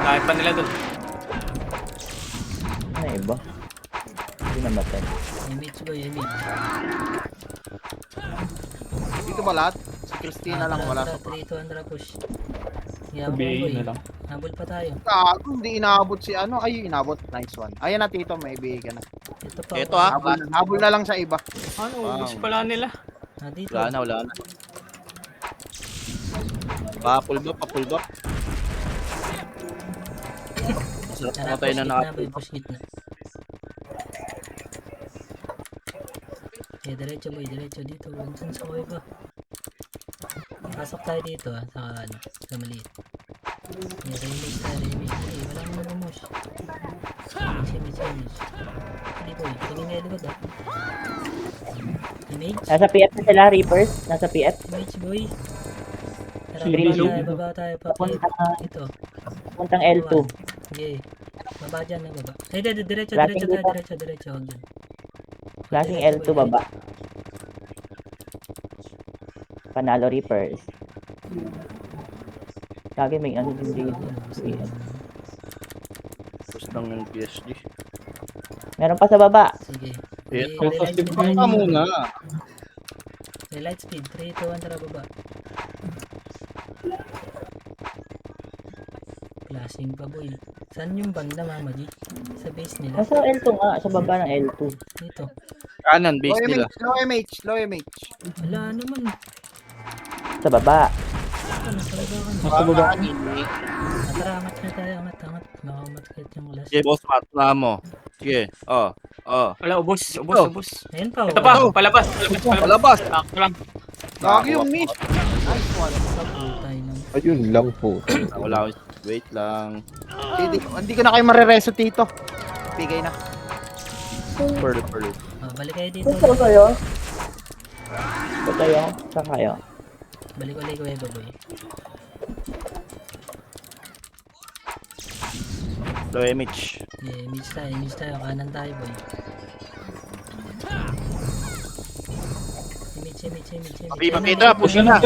Kahit pa nila dun. Ano iba? Hindi namatay. Image boy, image. Dito ba lahat? Si Christina lang wala. 3 to 1 push. Yaman BA boy. na lang. Habol pa tayo. Gago, hindi inaabot si ano. Ay, inabot. Nice one. Ayan na, Tito. May ibigay ka na. Ito pa. Ito ah. Habol na lang sa iba. Ano, ubus pala nila. Dito. Wala na. Pa-pull back. Tara, Patay push na gitna, na. boy, push gitna. Okay, diretso boy, diretso dito. Huwag dun sa kuweba. Pasok tayo dito sa ano, sa maliit. Okay, remix tayo, remix. Hey, wala mo nag-mush. Image. Hindi boy, tingin nga likod Image? Nasa PF na sila, Reapers. Nasa PF. Image boy. Tara, Sige, baba tayo, papi. Ito. Puntang L2. Okay. Baba dyan, baba. Ay, diretso Flashing tayo, dito. diretso. Huwag dyan. Flashing Diretso, L2 boy, baba. Panalo Reapers. Lagi may ano din dito. PF. Tapos lang yung PSG. Meron pa sa baba. Sige. Yeah. Relight speed Ka tayo. muna. Relight speed. 3, 2, 1, tara baba. Flashing pa boy. Saan yung banda Mama G? Sa base nila. Nasa L2 nga. Sa baba ng L2. Dito. Kanan, Low base nila. MH, low MH, low MH. Wala naman. Sa baba. Nasa baba ka na. Nasa baba. Tara, angat na tayo. Angat. Makamat kahit yung last. Sige, boss, matula mo. Sige, Wala, ubos. Oh. Ayun pa. Ito pa, oh. palabas. Palabas! Sakto lang. Lagi yung mid. Nice one. Putay lang. Ayun lang po. Wala ko. Wait lang. Hindi ko na kayo marereso dito. Bigay na. Pearl. Balik kayo dito. Saan kayo? Saan kayo? Saan kayo? Balik ulit ko boy. Low image. Yeah, image tayo. Kanan tayo boy. Image. Papi, ito na, push na.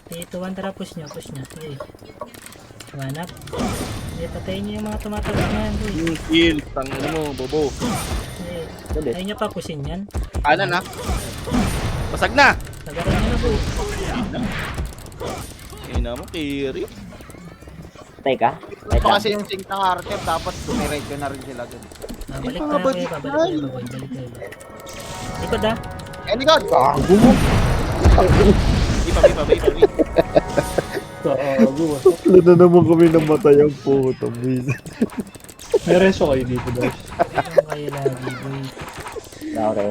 Dito, 1 tara, push nyo. Sige. One up. Sige, patayin nyo yung mga tumatawag na yan boy. Yung kill. Tangin mo, bobo. Sige. Ayaw nyo pa pushin yan. Kanan ha. Basag na. Tagarin nyo na boy. Ina mo, Kiri. Teka. Ito kasi yung sync ng Artem, dapat dumiretso na rin sila dun. Balik tayo kayo pa. Balik kayo. Likod ah. Any God! Papi. Tatlo na naman kami namatay ang puto. May reso kayo dito, guys. Ano kayo lagi boy. Okay.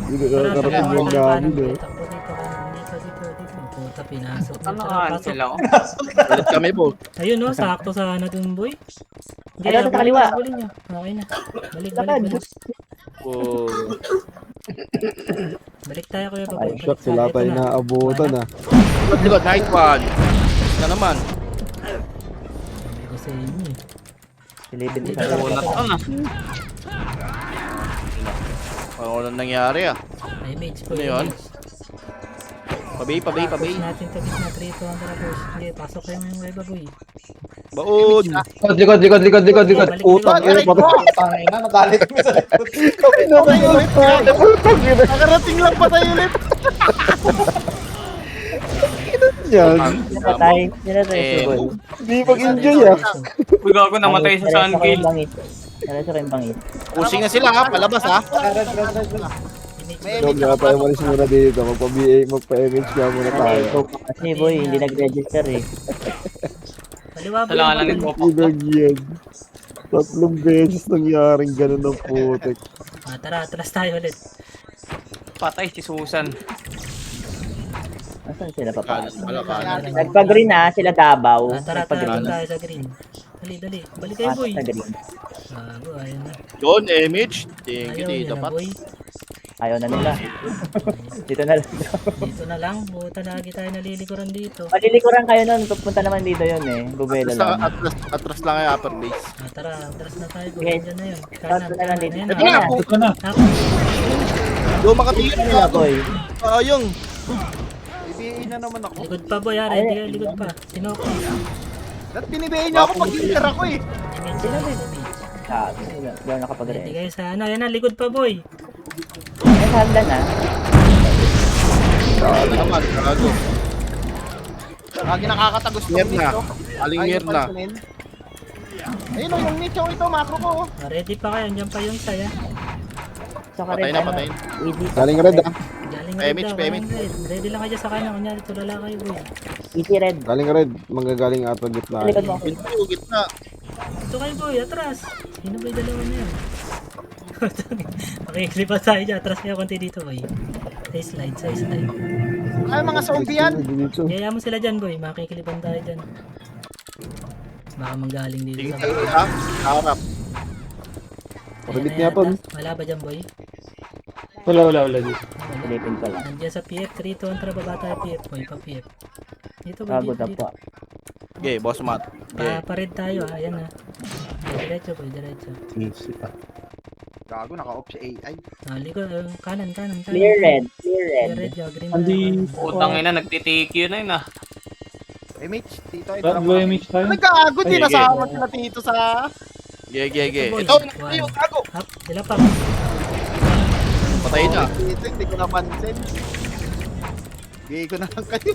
Hindi nakakarating yung namin eh. Takbo dito. Puta, pinasok. Ano Tara, ka pasok. sila? Ulit kami, boss. Ayun no, sakto sa ano dun boy. Ayun, sa kaliwa. Habulin nyo. Okay na. Balik. Oh. Balik tayo kuya pa. Ay, shock, sila tayo naabutan ah. Likod, nice one. Na naman. Sabi ko sa inyo eh. Silipin Dito sa Wala to na. Ano nangyari ah? Ay, mage po. Ano yun? Pabi. Push natin to gitna. 3, 2, 1, tara push. Sige, pasok kayo yung weba boy. Baon. Likod. Utang, Balik. Tangay na, nagalit mo sa likod. Patay ulit. Nakarating lang patay ulit. Yan. Patay. Sila tayo Eh, sugod. Hindi mag-enjoy ah. Uy, gago, namatay sa sun kill. Nalasa ko yung bangis. Pushing na sila ha, palabas ha. May Huwag MH na tayo malis muna dito. Magpa-MH ka muna tayo. Kasi boy, hindi nag-register eh. Kaliwa boy. Kailangan lang nito. Inag yan. 3 beses nangyaring ganun ng putik. Tara, atras tayo ulit. Patay si Susan. Asan sila papasok? Wala ka. Nagpa-green na, sila Davao. Tara, Nagpa-green. tayo sa green. Dali. Balik kayo boy. Pasok sa green. Bago, ayun na. Yun, image. Thank you, Ayaw tita nyo na Pat. boy. Ayaw na nila. Dito na lang. Dito na lang. Buta lagi tayo nalilikuran dito. Malilikuran kayo nun. Pupunta naman dito yun eh. Bubelo lang. Atras lang yung upper base. Tara, atras na tayo. Okay. Dyan na yun. Pasok na lang dito. Ayan Ito na, na. Ito na. Yung makatingin Ano nila boy? Ayong. BBA na naman ako. Likod pa boy, ready ka, likod pa. Sino ko? Ba't binibigay niyo ako pag ginter ako eh? Image. Sabi. Doon Ready nakapag-green. kayo sa ano, ayan na, likod pa boy. Ay, hagdan na. Naman, gago. Lagi nakakatagos ng Mirna. mid, oh. Aling Ayaw Mirna. pansinin. Ayun o, yung mid yung ito, macro ko. Ready pa kayo, andyan pa yung saya. Saka Patay rin, na, ano, patay. easy. Galing red ah. Galing Payment, daw, payment. galing red. Ready lang kayo sa kanya, kunyari tulala kayo boy. Easy red. Galing red. Manggagaling ata gitna. Likod mo. Gitna. Dito kayo boy, atras. Sino ba yung dalawa na yan? Makikilipas tayo dyan. Atras kayo konti dito boy. Sa slide. Ay, mga zombie yan. Dito. Kaya mo sila dyan boy. Makikilipan tayo dyan. Baka manggaling dito Sige, sa sige, ha? Harap. Orbit niya pa. Wala ba dyan boy? Wala dito. Silipin ko lang. Nandiyan sa PF. 3 to 1 tara baba tayo PF boy. Pa PF. Dito boy. Gago Dito, na dito. po. Okay, boss Matt. Okay. Pa-red tayo ha. Ayan ha. Diretso boy. Diretso. Gago, naka-off si AI. Likod. Kanan. Clear red. Clear red. Green Andi. Utang ina, nagtitikyo na yun ah. Mitch, dito ay Low image tayo. Nagkaago din, Ay, nasama sila dito sa... Ge. boy. Ito, One. ayun, gago. Up. Sila pa. Patayin na. Dito, hindi ko napansin. Bigay ko na lang kayo.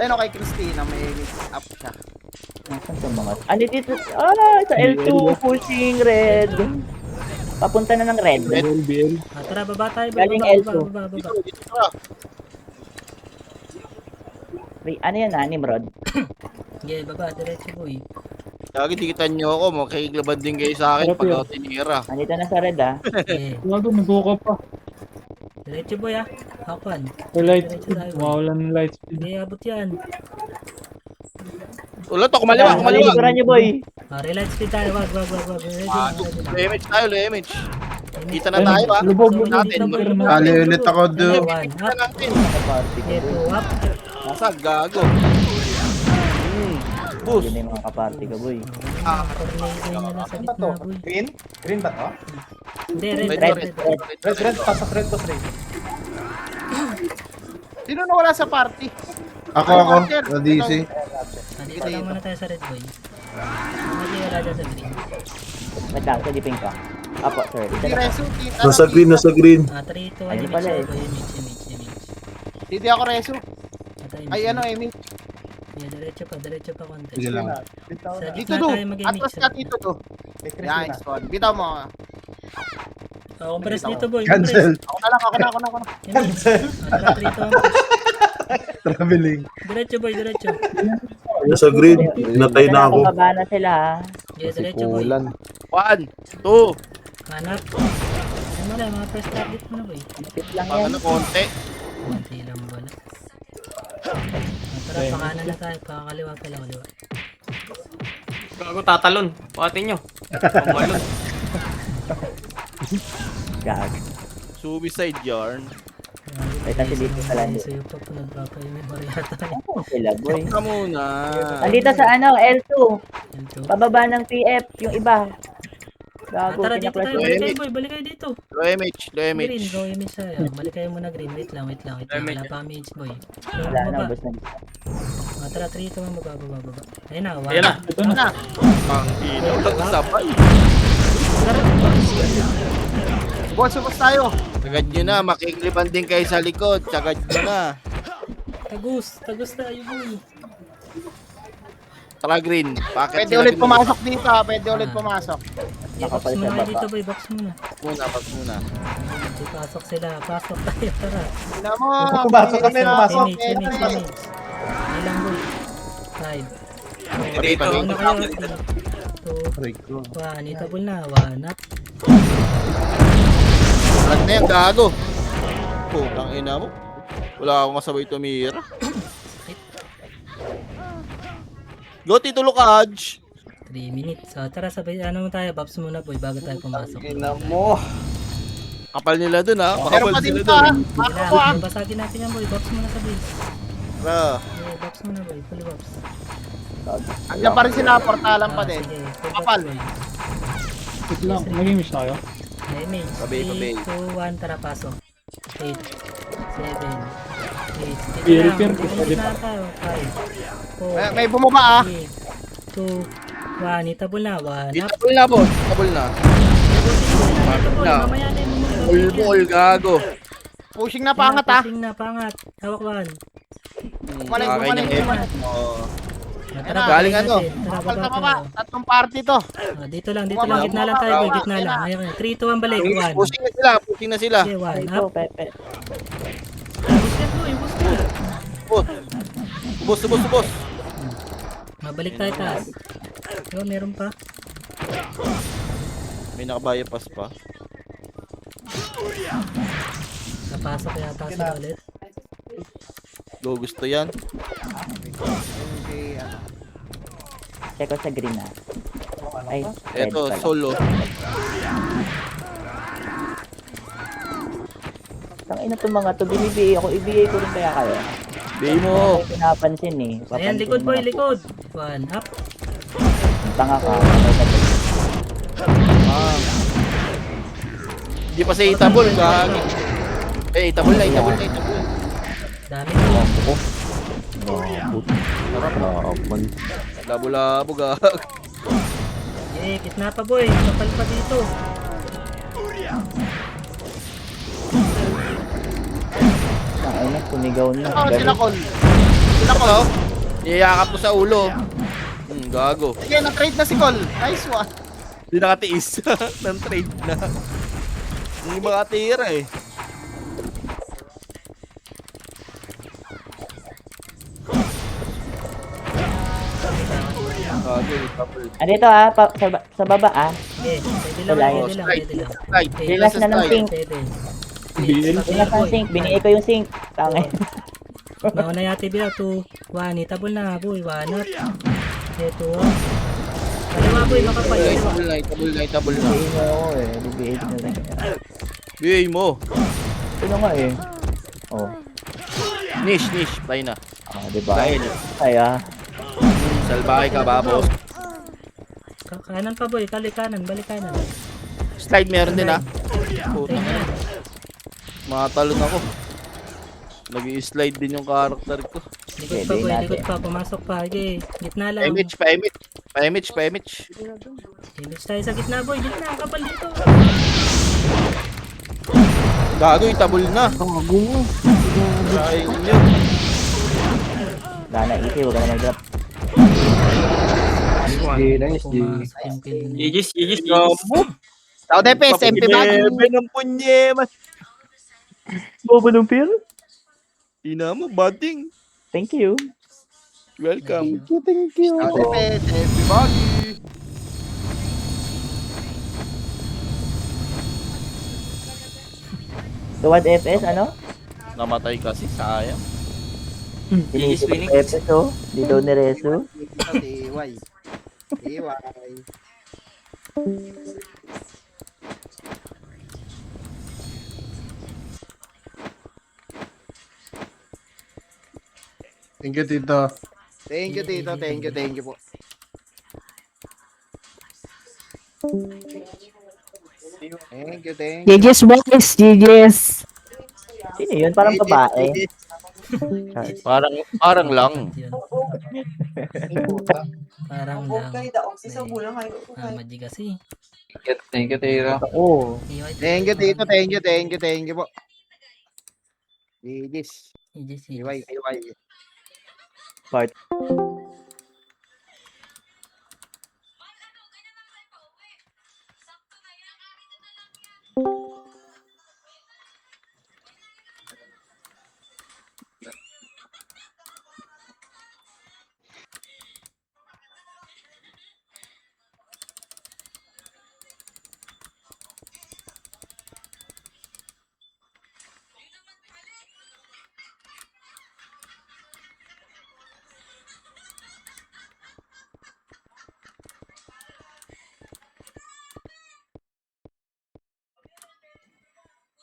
Ayun, kay Christina, may up siya. Nasaan sa mga... Ano dito? Sa L2 pushing red. Papunta na ng red. BL. Tara baba tayo. Galing Elso. Baba. Dito ka. Wait, ano yan Nimrod? Okay, baba. Diretso boy. Lagi tikitan nyo ako, makikiglaban din kayo sa akin Harap pag yun. ako tinira. Andito na sa red Okay. Gago, nag-go pa. Diretso boy ha. Hakan. May light speed. Mawalan ng light speed. Hindi abot yan. Ulat ako, kumaliwa. Likuran niyo boy. Relight speed tayo. Wag. Low image tayo, low image. Kita na Ayun, tayo ha. lubog natin. Kali ulit ako doon. One. Kita Up. natin. Okay, 2 up. Nasag, gago. Boost. Yun na yung mga kaparty ko boy. Tornado nyo na sa gitna boy. Green ba to? Hindi, Red, red. red. Sino na wala sa party? Ako, sa DC. Dito lang muna tayo sa red boy. Hindi wala dyan sa green. Wait lang, silipin ko. Apo, sir. Ito Hindi na. reso. Nasa green. 3 to 1 Ayun image pala tayo eh. boy. Image. Hindi ako reso. Patay Ay, ano, Amy. Yeah, diretso pa konti. Sige lang. Sa Dito gitna do. tayo mag-image. Atlas ka dito do. Nice one. Bitaw mo. Compress dito boy. Cancel. Ako na lang. Cancel. 3 to 1. Traveling. Diretso boy, diretso. Nasa green. Natay na ako. Pababa na sila ha. Yeah, diretso boy. Kulan. 1, 2. Hanap. Ano mo na, mga press target mo na boy. Tip lang Pang yan. ano, konti. Konti lang wala. Tara, pakanan na tayo. Pakakaliwa pala, kaliwa. Gago tatalon. Pati nyo. Pumalon. Gag. Suicide yarn. Ay, kasi dito pala. Sa'yo pa po nagpapainit mo yata. Ano sila boy? Ka muna. Andito sa L2. Ito. Pababa ng PF yung iba. Gago, Tara, dito tayo. pinaplas- Balik kayo boy. Balik kayo dito. Low image, low Green, image. go image tayo. Balik kayo muna green. Wait lang. Wala pa image boy. Wala na, ubos na. Tara, 3 to 1. Baba. Ayun na, Ayan na. Ito na. Pang ino. Sabay. Boss, ubos tayo. Sagad nyo na, makikliban din kayo sa likod. Sagad nyo na. Tagus tayo boy. Tara green. Bakit Pwede ulit pumasok dito ha. Pwede ulit pumasok. Yeah, box muna kayo dito boy. Box muna. Muna. Pasok sila. Pasok tayo. Tara. Tignan mo. Pumasok kami, pumasok. Image. Ilang boy. 5. Dito. Una kayo. 2, Aray ko. 1. Itabol na. 1 up. Lahat na yan, gago. Putang ina mo. Wala akong kasabay tumira. Go, Tito Lucaj. 3 minutes. So, tara sabay. Ano tayo? Babs muna boy. Bago tayo pumasok. Ina mo. Kapal nila dun ha. Meron Makapal pa sila dito dun. ha. Kailangan. Basagin natin yan boy. Babs muna sa base. Tara. Okay, babs muna boy. Fully babs. Andiyan pa rin sila. Portalan pa din. Sige. Full Kapal. babs boy. Wait lang. Nag-image tayo. Image. Pabay. 3, 2, 1. Tara pasok. 8, 7, 8. Repair. Na tayo. 5, 4, May bumaba ah. 3, 2, 1. Itabol na. 1 up. Itabol na, boss. Itabol na. na. Mamaya na yung mga Bulbul, gago. Pushing na pangat ah. Pushing na, pangat. Hawak 1. Bumalik. Oh. Tara, Galing baba ano? natin. Tara, Kapal baba ka baba. tayo. Tatlong party to. Dito lang. Gitna lang tayo, boy. Gitna lang. Ayun, 3, 2, 1, balik. 1. Pushing na sila. Okay, 1. Ito, Up. Pepe. Boost yan, boy. Boost na. Bus. Bus. Balik tayo taas. Oh, meron pa. May nakabayas pa. Napasok yata sila ulit. Go, gusto yan. Okay, ano. Check ko sa green ah. Ay, red Eto, pala. solo. Tangina to mga to, binibigay ako. Ibigay ko rin kaya kayo. Bay mo. Hindi ko pinapansin eh. Ayan, Papansin likod mo boy, na po. likod. One, up. Ang tanga ka. Ano ba to? Ah. Hindi pa sa itabol, gagi. Eh, itabol na. Dami. Ako. Laban. Labo-labo, gag. Eh, gitna pa boy. Kapal pa dito. Tangina, sumigaw na. Oh, sila Col. Ako, iyayakap ko sa ulo. Gago. Sige, na-trade na si Col. Nice one. Hindi nakatiis. Nang trade na. Hindi makatira eh. Gago, itabol. Andito ah, sa baba ah. Eh, pwede lang, Wala pwede lang, Slide. pwede lang. Slide. Okay, Relax na ng sink. pwede. BL. Relax ng sink, binigay ko yung sink. Tangin. Nauna yate bila to. One, itabol na boy. One up. Ito. Kaliwa boy, makapal. Kaliwa. Itabol na. Bigay mo ako eh. Bigay na rin. Bigay mo. Ano nga eh. Oh. Niche. Tayo na. Ah, diba? Dahil. Kaya. Salbahe ka, babos. Kanan pa boy, balik kanan. Slide meron din ah. Take na. Makatalon ako. Nag-i-slide din yung karakter ko. Likod pa boy, likod pa, pumasok pa. Okay, gitna lang. Pa-image. Image tayo sa gitna boy, gitna, kapal dito. Gago, itabol na. Ay, yun. Dana, easy. Huwag ka na mag-drop. Nice, G. Pumasok yung kill niya. Igis. Tao Depes, MP Bag. ng punyeman. Bobo ng pill? Ina mo, bading. Thank you. Welcome. Thank you. Tao Depes, MP Bag. Tuwad FS, ano? Namatay kasi, sayang. Sinisip ko FS, oh. Di daw ni Reso. TY. Thank you, Tito. Thank you, Tito. Thank you po. Thank you. GG's boys, GG's. Sino yun? Parang babae. Parang lang. Yun. Parang lang. Madi kasi. Thank you, Tito. Oo. Thank you, Tito. Thank you po. Digis. TY. Part.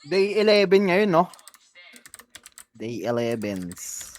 Day 11 ngayon, no? Day 11s.